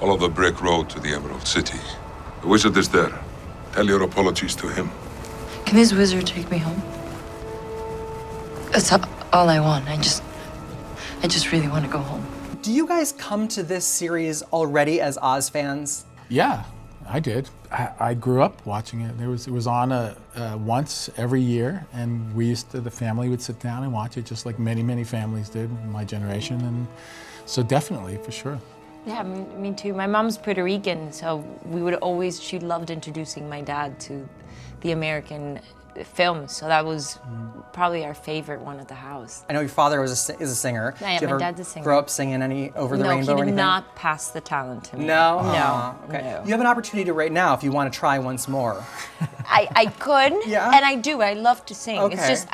Follow the brick road to the Emerald City. The wizard is there. Tell your apologies to him. Can this wizard take me home? That's all I want. I just really want to go home. Do you guys come to this series already as Oz fans? Yeah, I did. I grew up watching it. It was on once every year, and the family would sit down and watch it, just like many families did in my generation, and so definitely, for sure. Yeah, me too. My mom's Puerto Rican, so she loved introducing my dad to the American films, so that was probably our favorite one at the house. I know your father is a singer. Yeah, my dad's a singer. Grow up singing any Over the Rainbow or anything? No, he did not pass the talent to me. No? No. Okay. No. You have an opportunity right now if you want to try once more. I could, yeah? And I do. I love to sing. Okay. It's just,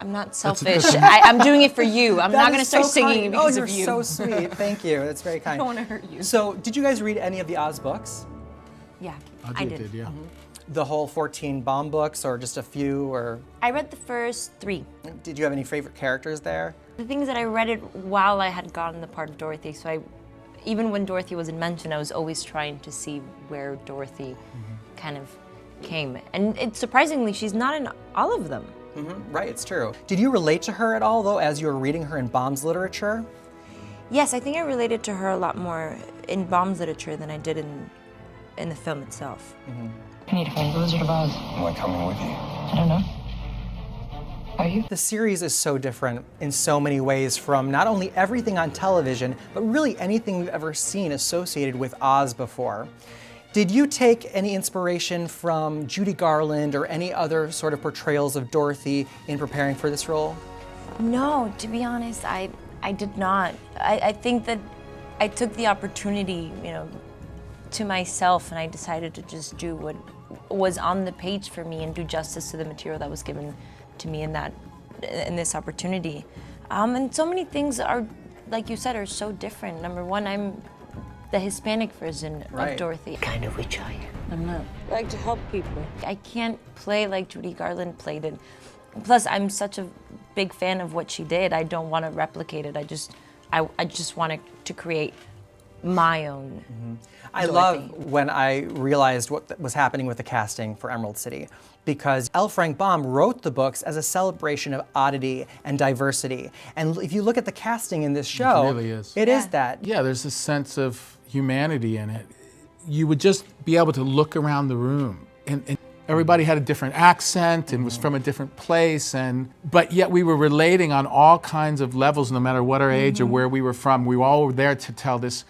I'm not selfish. I'm doing it for you. I'm not going to start singing because of you. Oh, you're so sweet. Thank you. That's very kind. I don't want to hurt you. So, did you guys read any of the Oz books? Yeah, I did. Yeah. Mm-hmm. The whole 14 Baum books, or just a few, or? I read the first 3. Did you have any favorite characters there? The thing is that I read it while I had gotten the part of Dorothy, so even when Dorothy wasn't mentioned, I was always trying to see where Dorothy kind of came. And surprisingly, she's not in all of them. Right, it's true. Did you relate to her at all, though, as you were reading her in Baum's literature? Yes, I think I related to her a lot more in Baum's literature than I did in the film itself. I need to find the Wizard of Oz. Am I coming with you? I don't know. Are you? The series is so different in so many ways from not only everything on television, but really anything we've ever seen associated with Oz before. Did you take any inspiration from Judy Garland or any other sort of portrayals of Dorothy in preparing for this role? No, to be honest, I did not. I think that I took the opportunity, to myself, and I decided to just do what was on the page for me and do justice to the material that was given to me in this opportunity. And so many things are, like you said, are so different. Number one, I'm the Hispanic version of Dorothy. Kind of rich, are you? I'm not. I like to help people. I can't play like Judy Garland played it. Plus, I'm such a big fan of what she did. I don't want to replicate it. I just want to create my own. I love when I realized what was happening with the casting for Emerald City, because L. Frank Baum wrote the books as a celebration of oddity and diversity. And if you look at the casting in this show, it really is. It is that. Yeah, there's a sense of humanity in it. You would just be able to look around the room, and everybody had a different accent and was from a different place, but yet we were relating on all kinds of levels, no matter what our age or where we were from. We all were there to tell this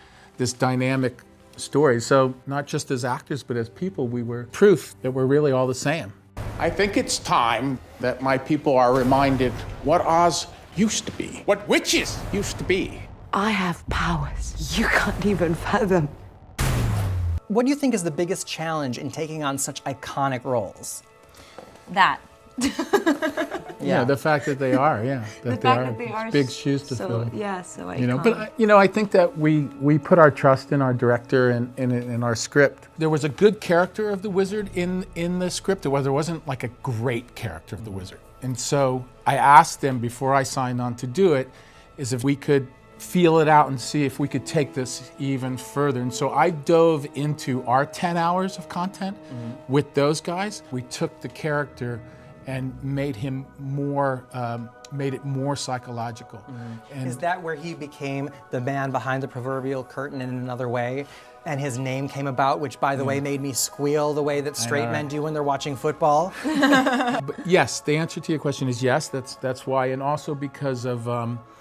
dynamic story. So not just as actors, but as people, we were proof that we're really all the same. I think it's time that my people are reminded what Oz used to be, what witches used to be. I have powers you can't even fathom. What do you think is the biggest challenge in taking on such iconic roles? That. Yeah, the fact that they are, The fact that they are big shoes to fill. Yeah, so iconic. But I think that we put our trust in our director and in our script. There was a good character of the wizard in the script. There wasn't like a great character of the wizard. And so I asked them before I signed on to do it, is if we could feel it out and see if we could take this even further. And so I dove into our 10 hours of content with those guys. We took the character and made him made it more psychological. And is that where he became the man behind the proverbial curtain in another way? And his name came about, which, by the way, made me squeal the way that straight men do when they're watching football. But yes, the answer to your question is yes. That's why, and also because of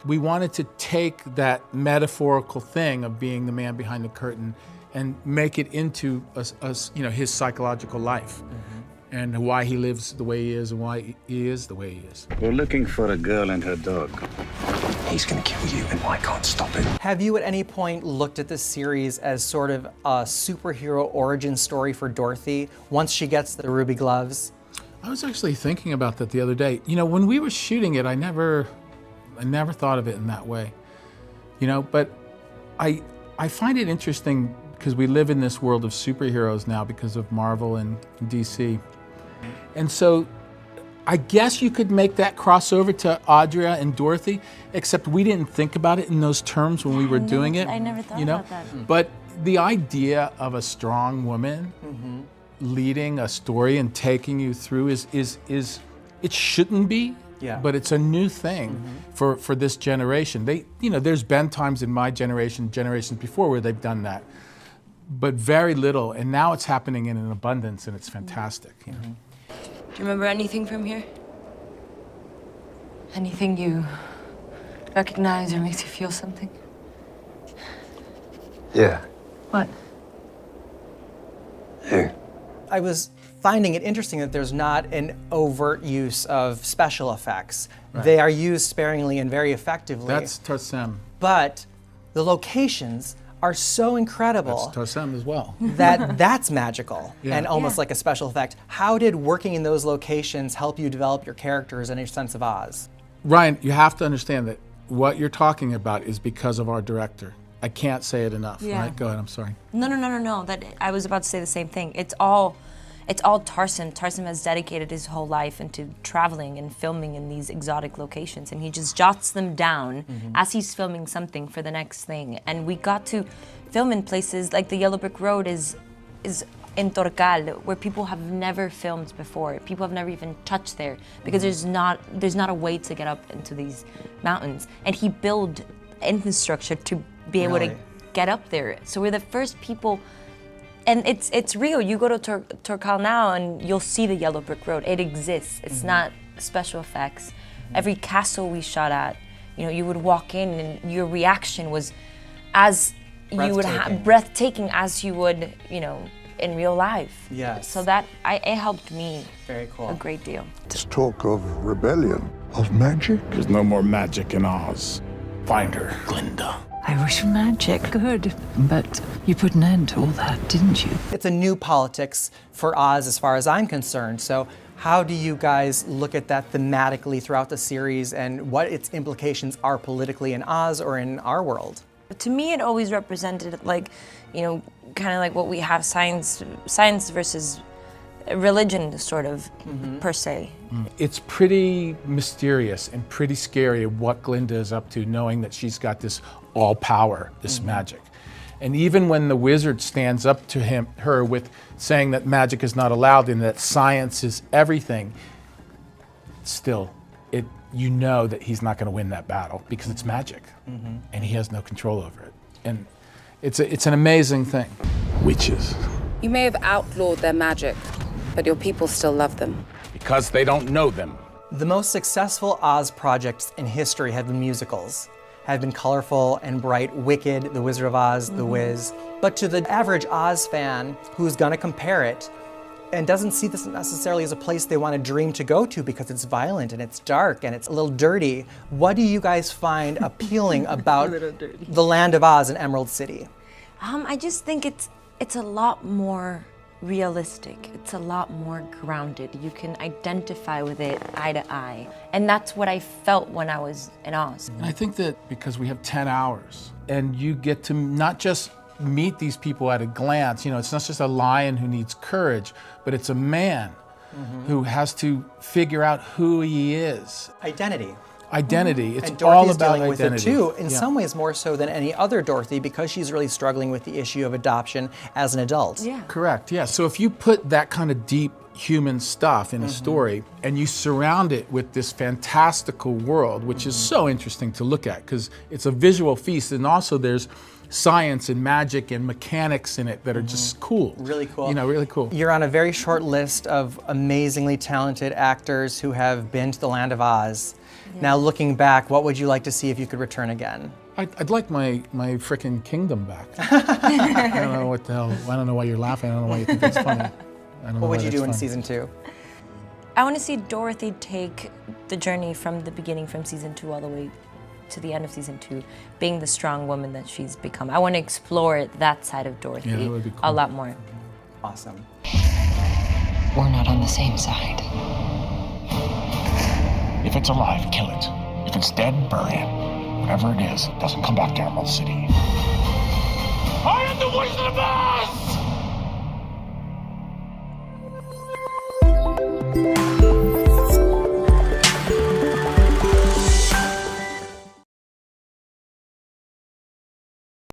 we wanted to take that metaphorical thing of being the man behind the curtain and make it into his psychological life. And why he lives the way he is and why he is the way he is. We're looking for a girl and her dog. He's gonna kill you, and I can't stop it. Have you at any point looked at this series as sort of a superhero origin story for Dorothy once she gets the ruby gloves? I was actually thinking about that the other day. When we were shooting it, I never thought of it in that way. But I find it interesting because we live in this world of superheroes now because of Marvel and DC. And so I guess you could make that crossover to Adria and Dorothy, except we didn't think about it in those terms when we were doing it. I never thought about that. But the idea of a strong woman leading a story and taking you through is it shouldn't be, but it's a new thing for this generation. There's been times in my generation, generations before, where they've done that, but very little, and now it's happening in an abundance, and it's fantastic. You know? Do you remember anything from here? Anything you recognize or makes you feel something? Yeah. What? You. I was finding it interesting that there's not an overt use of special effects. Right. They are used sparingly and very effectively. That's Tarsem. But the locations are so incredible. That's Tarsem as well. That's magical and almost Yeah. like a special effect. How did working in those locations help you develop your characters and your sense of Oz? Ryan, you have to understand that what you're talking about is because of our director. I can't say it enough. Yeah. Right? Go ahead, I'm sorry. No. That I was about to say the same thing. It's all Tarsem. Tarsem has dedicated his whole life into traveling and filming in these exotic locations, and he just jots them down as he's filming something for the next thing. And we got to film in places like the Yellow Brick Road is in Torcal, where people have never filmed before. People have never even touched there because there's not a way to get up into these mountains. And he built infrastructure to be able to get up there. So we're the first people. And it's real. You go to Torcal now and you'll see the Yellow Brick Road. It exists. It's not special effects. Every castle we shot at, you would walk in and your reaction was as you would have breathtaking as you would, in real life. Yes. So that it helped me Very cool. a great deal. There's talk of rebellion, of magic. There's no more magic in Oz. Find her, Glinda. I wish for magic could, but you put an end to all that, didn't you? It's a new politics for Oz as far as I'm concerned. So how do you guys look at that thematically throughout the series and what its implications are politically in Oz or in our world? To me, it always represented kind of like what we have, science versus religion, sort of, per se. It's pretty mysterious and pretty scary what Glinda is up to, knowing that she's got this all power, this magic. And even when the wizard stands up to her with saying that magic is not allowed and that science is everything, still, you know that he's not going to win that battle because it's magic, and he has no control over it. And it's an amazing thing. Witches. You may have outlawed their magic, but your people still love them. Because they don't know them. The most successful Oz projects in history have been musicals, have been colorful and bright. Wicked, The Wizard of Oz, The Wiz. But to the average Oz fan who's gonna compare it and doesn't see this necessarily as a place they want to dream to go to because it's violent and it's dark and it's a little dirty, what do you guys find appealing about the land of Oz and Emerald City? I just think it's a lot more realistic. It's a lot more grounded. You can identify with it eye to eye. And that's what I felt when I was in Oz. And I think that because we have 10 hours and you get to not just meet these people at a glance, it's not just a lion who needs courage, but it's a man who has to figure out who he is. Identity. It's And all Dorothy's about dealing with identity. it too, in some ways more so than any other Dorothy, because she's really struggling with the issue of adoption as an adult. Yeah. Correct, yeah. So if you put that kind of deep human stuff in a story and you surround it with this fantastical world, which is so interesting to look at because it's a visual feast, and also there's science and magic and mechanics in it that are just cool. Really cool. Really cool. You're on a very short list of amazingly talented actors who have been to the land of Oz. Now looking back, what would you like to see if you could return again? I'd like my frickin' kingdom back. I don't know what the hell, I don't know why you're laughing, I don't know why you think that's funny. What would you do in season 2? I want to see Dorothy take the journey from the beginning, from season 2 all the way to the end of season 2, being the strong woman that she's become. I want to explore that side of Dorothy that would be cool. a lot more. Awesome. We're not on the same side. If it's alive, kill it. If it's dead, bury it. Whatever it is, it doesn't come back to Emerald City. I am the Wizard of Oz!